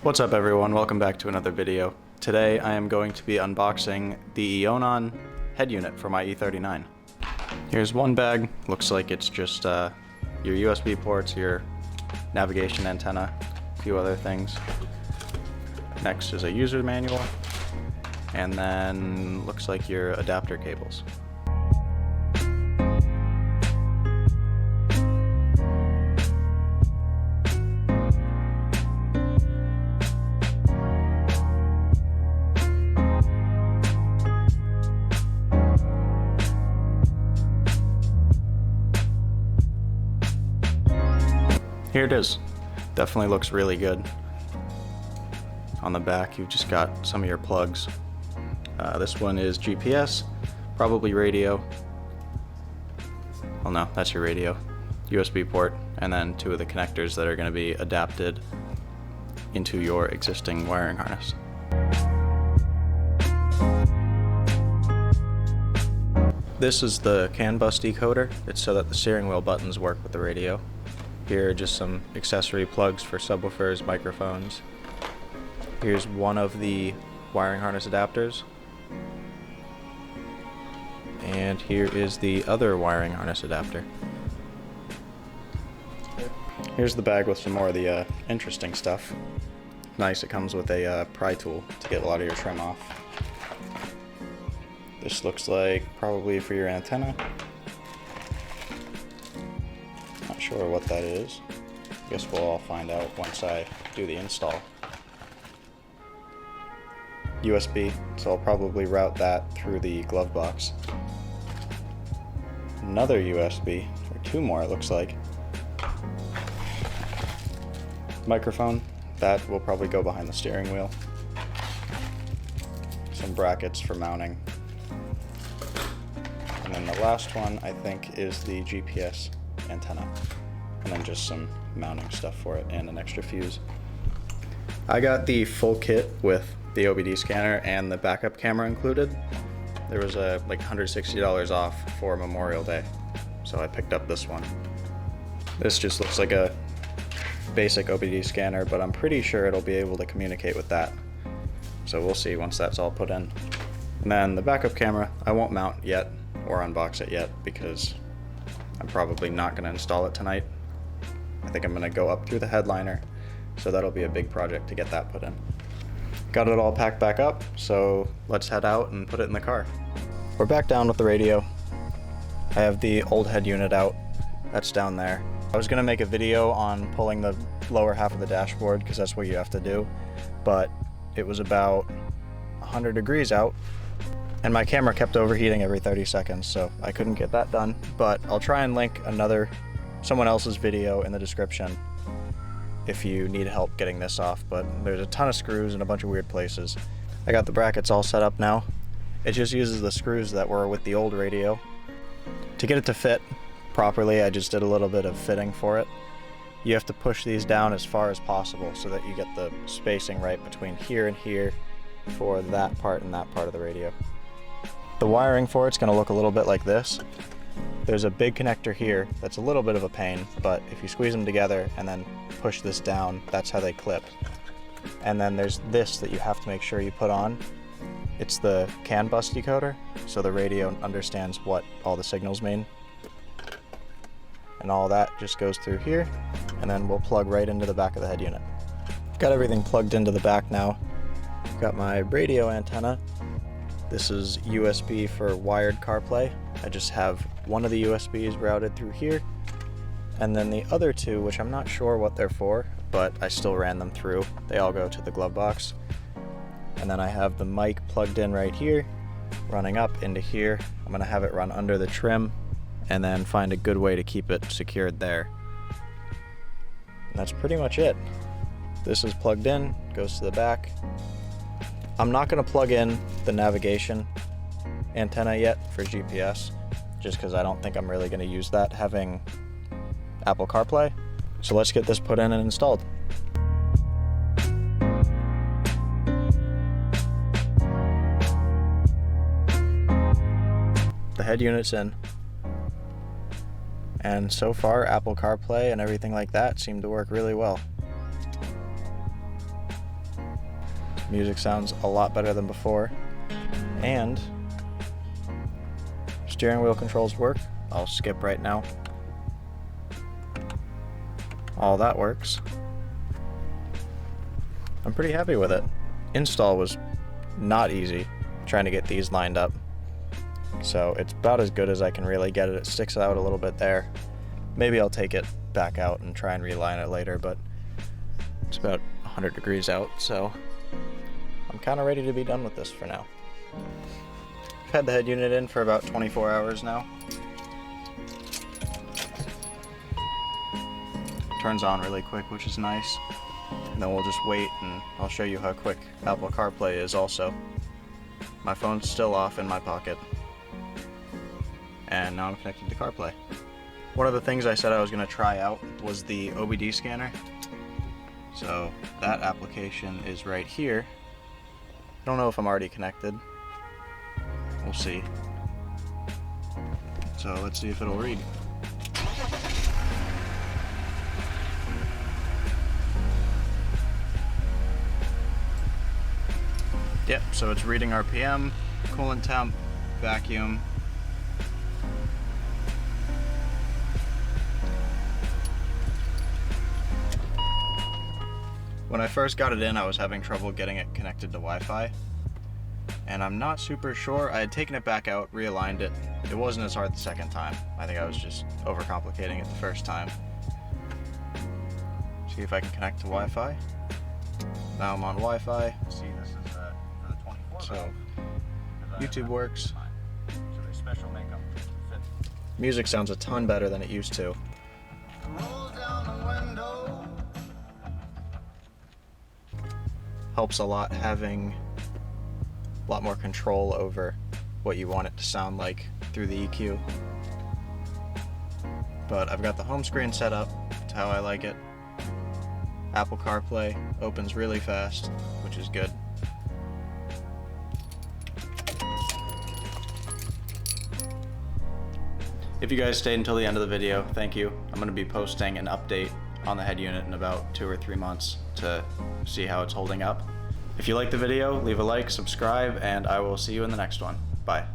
What's up everyone, welcome back to another video. Today I am going to be unboxing the Eonon head unit for my E39. Here's one bag, looks like it's just your USB ports, your navigation antenna, a few other things. Next is a user manual, and then looks like your adapter cables. Here it is. Definitely looks really good. On the back, you've just got some of your plugs. This one is GPS, probably radio. Well, no, that's your radio. USB port, and then two of the connectors that are going to be adapted into your existing wiring harness. This is the CAN bus decoder. It's so that the steering wheel buttons work with the radio. Here are just some accessory plugs for subwoofers, microphones. Here's one of the wiring harness adapters. And here is the other wiring harness adapter. Here's the bag with some more of the interesting stuff. Nice, it comes with a pry tool to get a lot of your trim off. This looks like probably for your antenna. Not sure what that is. Guess we'll all find out once I do the install. USB, so I'll probably route that through the glove box. Another USB, or two more it looks like. Microphone, that will probably go behind the steering wheel. Some brackets for mounting. And then the last one I think is the GPS antenna, and then just some mounting stuff for it and an extra fuse. I got the full kit with the OBD scanner and the backup camera included. There was like $160 off for Memorial Day, so I picked up this one. This just looks like a basic OBD scanner, but I'm pretty sure it'll be able to communicate with that. So we'll see once that's all put in. And then the backup camera, I won't mount yet or unbox it yet because I'm probably not going to install it tonight. I think I'm going to go up through the headliner, so that'll be a big project to get that put in. Got it all packed back up, so let's head out and put it in the car. We're back down with the radio. I have the old head unit out. That's down there. I was going to make a video on pulling the lower half of the dashboard because that's what you have to do, but it was about 100 degrees out and my camera kept overheating every 30 seconds, so I couldn't get that done. But I'll try and link someone else's video in the description if you need help getting this off, but there's a ton of screws in a bunch of weird places. I got the brackets all set up now. It just uses the screws that were with the old radio. To get it to fit properly, I just did a little bit of fitting for it. You have to push these down as far as possible so that you get the spacing right between here and here for that part and that part of the radio. The wiring for it's going to look a little bit like this. There's a big connector here that's a little bit of a pain, but if you squeeze them together and then push this down, that's how they clip. And then there's this that you have to make sure you put on. It's the CAN bus decoder, so the radio understands what all the signals mean. And all that just goes through here, and then we'll plug right into the back of the head unit. Got everything plugged into the back now. Got my radio antenna. This is USB for wired CarPlay. I just have one of the USBs routed through here, and then the other two, which I'm not sure what they're for, but I still ran them through. They all go to the glove box. And then I have the mic plugged in right here, running up into here. I'm gonna have it run under the trim, and then find a good way to keep it secured there. And that's pretty much it. This is plugged in, goes to the back. I'm not going to plug in the navigation antenna yet for GPS, just because I don't think I'm really going to use that having Apple CarPlay. So let's get this put in and installed. The head unit's in. And so far, Apple CarPlay and everything like that seem to work really well. Music sounds a lot better than before. And steering wheel controls work. I'll skip right now. All that works. I'm pretty happy with it. Install was not easy, trying to get these lined up. So it's about as good as I can really get it. It sticks out a little bit there. Maybe I'll take it back out and try and reline it later, but it's about 100 degrees out, so I'm kind of ready to be done with this for now. I've had the head unit in for about 24 hours now. Turns on really quick, which is nice. And then we'll just wait and I'll show you how quick Apple CarPlay is also. My phone's still off in my pocket. And now I'm connected to CarPlay. One of the things I said I was going to try out was the OBD scanner. So that application is right here. I don't know if I'm already connected. We'll see. So let's see if it'll read. Yep, so it's reading RPM, coolant temp, vacuum. When I first got it in, I was having trouble getting it connected to Wi-Fi. And I'm not super sure. I had taken it back out, realigned it. It wasn't as hard the second time. I think I was just overcomplicating it the first time. See if I can connect to Wi-Fi. Now I'm on Wi-Fi. See, this is for the 24 So valve, YouTube works. So there's special makeup to fit. Music sounds a ton better than it used to. Rolls down the window. Helps a lot having a lot more control over what you want it to sound like through the EQ. But I've got the home screen set up to how I like it. Apple CarPlay opens really fast, which is good. If you guys stayed until the end of the video, thank you. I'm going to be posting an update on the head unit in about 2 or 3 months to see how it's holding up. If you like the video, leave a like, subscribe, and I will see you in the next one. Bye.